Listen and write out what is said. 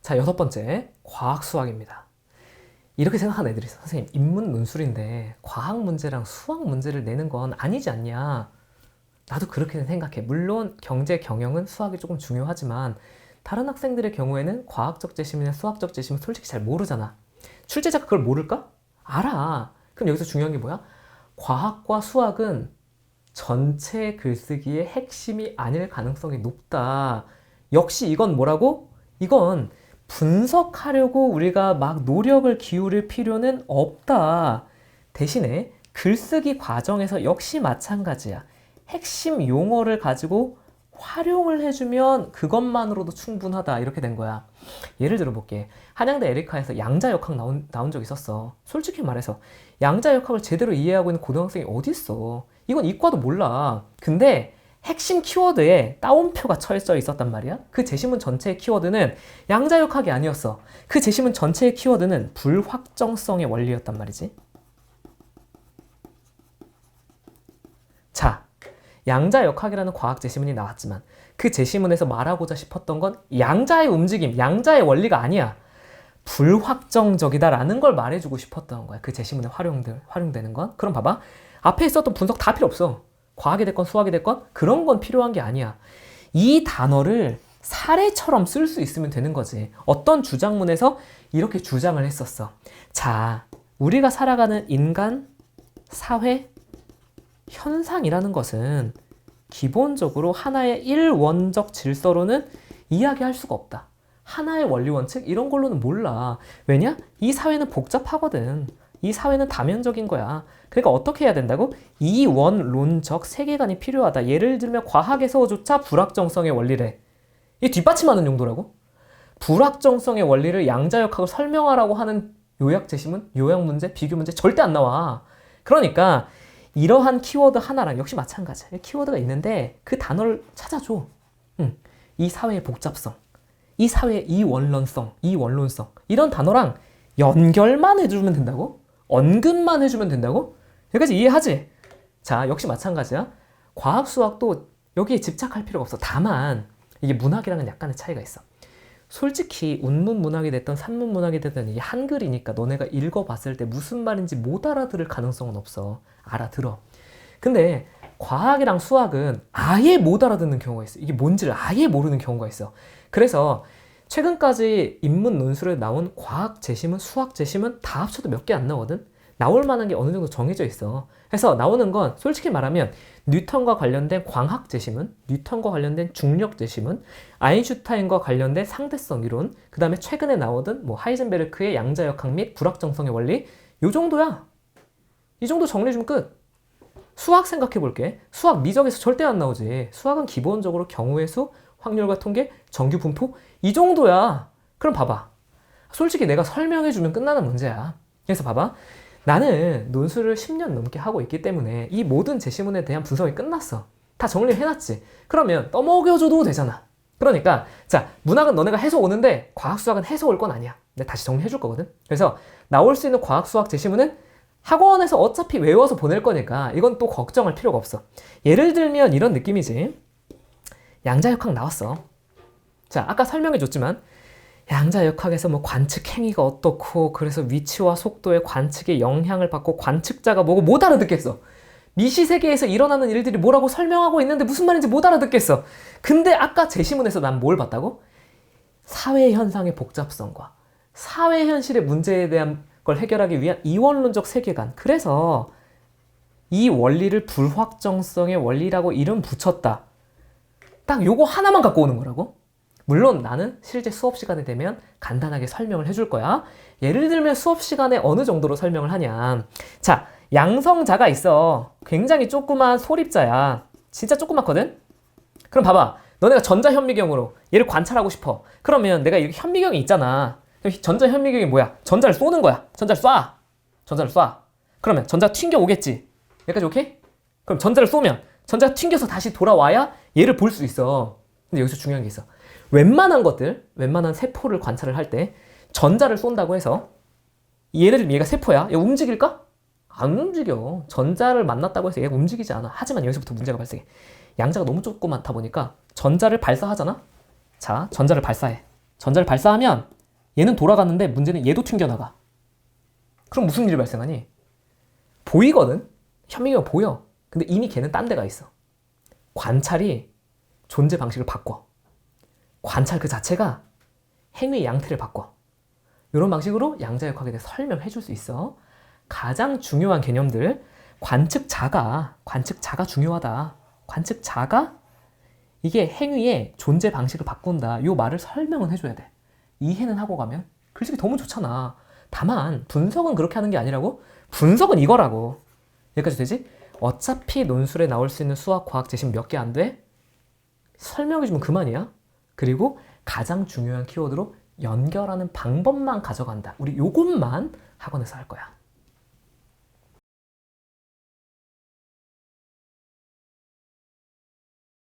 자, 6번째, 과학 수학입니다. 이렇게 생각하는 애들이 있어. 선생님, 인문 논술인데 과학 문제랑 수학 문제를 내는 건 아니지 않냐? 나도 그렇게 생각해. 물론 경제, 경영은 수학이 조금 중요하지만 다른 학생들의 경우에는 과학적 재심이나 수학적 재심은 솔직히 잘 모르잖아. 출제자가 그걸 모를까? 알아. 그럼 여기서 중요한 게 뭐야? 과학과 수학은 전체 글쓰기의 핵심이 아닐 가능성이 높다. 역시 이건 뭐라고? 이건 분석하려고 우리가 막 노력을 기울일 필요는 없다. 대신에 글쓰기 과정에서 역시 마찬가지야. 핵심 용어를 가지고 활용을 해주면 그것만으로도 충분하다. 이렇게 된 거야. 예를 들어볼게. 한양대 에리카에서 양자역학 나온 적 있었어. 솔직히 말해서 양자역학을 제대로 이해하고 있는 고등학생이 어디 있어. 이건 이과도 몰라. 근데 핵심 키워드에 따옴표가 쳐져 있었단 말이야. 그 제시문 전체의 키워드는 양자역학이 아니었어. 그 제시문 전체의 키워드는 불확정성의 원리였단 말이지. 자, 양자역학이라는 과학 제시문이 나왔지만 그 제시문에서 말하고자 싶었던 건 양자의 움직임, 양자의 원리가 아니야. 불확정적이다라는 걸 말해주고 싶었던 거야. 그 제시문에 활용되는 건. 그럼 봐봐. 앞에 있었던 분석 다 필요 없어. 과학이 됐건 수학이 됐건 그런 건 필요한 게 아니야. 이 단어를 사례처럼 쓸 수 있으면 되는 거지. 어떤 주장문에서 이렇게 주장을 했었어. 자, 우리가 살아가는 인간, 사회, 현상이라는 것은 기본적으로 하나의 일원적 질서로는 이야기할 수가 없다. 하나의 원리 원칙 이런 걸로는 몰라. 왜냐? 이 사회는 복잡하거든. 이 사회는 다면적인 거야. 그러니까 어떻게 해야 된다고? 이원론적 세계관이 필요하다. 예를 들면 과학에서조차 불확정성의 원리래. 이 뒷받침하는 용도라고? 불확정성의 원리를 양자역학을 설명하라고 하는 요약 제시문, 요약 문제, 비교 문제 절대 안 나와. 그러니까 이러한 키워드 하나랑 역시 마찬가지야. 키워드가 있는데 그 단어를 찾아줘. 이 사회의 복잡성, 이 사회의 이원론성, 이원론성 이런 단어랑 연결만 해주면 된다고? 언급만 해주면 된다고? 여기까지 이해하지? 자, 역시 마찬가지야. 과학, 수학도 여기에 집착할 필요가 없어. 다만 이게 문학이랑은 약간의 차이가 있어. 솔직히 운문 문학이 됐든 산문 문학이 됐든 이게 한글이니까 너네가 읽어봤을 때 무슨 말인지 못 알아들을 가능성은 없어. 알아들어. 근데 과학이랑 수학은 아예 못 알아듣는 경우가 있어. 이게 뭔지를 아예 모르는 경우가 있어. 그래서 최근까지 인문 논술에 나온 과학 제시문, 수학 제시문 다 합쳐도 몇 개 안 나오거든? 나올 만한 게 어느 정도 정해져 있어. 그래서 나오는 건 솔직히 말하면 뉴턴과 관련된 광학 제시문, 뉴턴과 관련된 중력 제시문, 아인슈타인과 관련된 상대성 이론, 그 다음에 최근에 나오던 뭐 하이젠베르크의 양자역학 및 불확정성의 원리, 요 정도야. 이 정도 정리해주면 끝. 수학 생각해 볼게. 수학 미적에서 절대 안 나오지. 수학은 기본적으로 경우의 수, 확률과 통계, 정규 분포 이 정도야. 그럼 봐봐. 솔직히 내가 설명해주면 끝나는 문제야. 그래서 봐봐. 나는 논술을 10년 넘게 하고 있기 때문에 이 모든 제시문에 대한 분석이 끝났어. 다 정리를 해놨지. 그러면 떠먹여줘도 되잖아. 그러니까 자, 문학은 너네가 해서 오는데 과학, 수학은 해서 올 건 아니야. 내가 다시 정리해줄 거거든. 그래서 나올 수 있는 과학, 수학 제시문은 학원에서 어차피 외워서 보낼 거니까 이건 또 걱정할 필요가 없어. 예를 들면 이런 느낌이지. 양자역학 나왔어. 자, 아까 설명해줬지만 양자역학에서 뭐 관측 행위가 어떻고 그래서 위치와 속도의 관측에 영향을 받고 관측자가 뭐고 못 알아듣겠어. 미시세계에서 일어나는 일들이 뭐라고 설명하고 있는데 무슨 말인지 못 알아듣겠어. 근데 아까 제시문에서 난 뭘 봤다고? 사회 현상의 복잡성과 사회 현실의 문제에 대한 걸 해결하기 위한 이원론적 세계관. 그래서 이 원리를 불확정성의 원리라고 이름 붙였다. 딱 요거 하나만 갖고 오는 거라고? 물론 나는 실제 수업 시간에 되면 간단하게 설명을 해줄 거야. 예를 들면 수업 시간에 어느 정도로 설명을 하냐. 자, 양성자가 있어. 굉장히 조그만 소립자야. 진짜 조그맣거든? 그럼 봐봐. 너네가 전자현미경으로 얘를 관찰하고 싶어. 그러면 내가 이렇게 현미경이 있잖아. 전자현미경이 뭐야? 전자를 쏘는 거야. 전자를 쏴. 전자를 쏴. 그러면 전자 튕겨 오겠지. 여기까지 오케이? 그럼 전자를 쏘면 전자가 튕겨서 다시 돌아와야 얘를 볼 수 있어. 근데 여기서 중요한 게 있어. 웬만한 것들, 웬만한 세포를 관찰을 할 때 전자를 쏜다고 해서 예를 들면 얘가 세포야. 얘가 움직일까? 안 움직여. 전자를 만났다고 해서 얘가 움직이지 않아. 하지만 여기서부터 문제가 발생해. 양자가 너무 조그맣다 보니까 전자를 발사하잖아? 자, 전자를 발사해. 전자를 발사하면 얘는 돌아갔는데 문제는 얘도 튕겨나가. 그럼 무슨 일이 발생하니? 보이거든? 현민이가 보여. 근데 이미 걔는 딴 데가 있어. 관찰이 존재 방식을 바꿔. 관찰 그 자체가 행위의 양태를 바꿔. 이런 방식으로 양자역학에 대해 설명해 줄 수 있어. 가장 중요한 개념들, 관측자가 중요하다. 관측자가 이게 행위의 존재 방식을 바꾼다. 이 말을 설명은 해줘야 돼. 이해는 하고 가면 글쓰기 너무 좋잖아. 다만 분석은 그렇게 하는 게 아니라고? 분석은 이거라고. 여기까지 되지? 어차피 논술에 나올 수 있는 수학, 과학 제식 몇 개 안 돼? 설명해주면 그만이야. 그리고 가장 중요한 키워드로 연결하는 방법만 가져간다. 우리 요것만 학원에서 할 거야.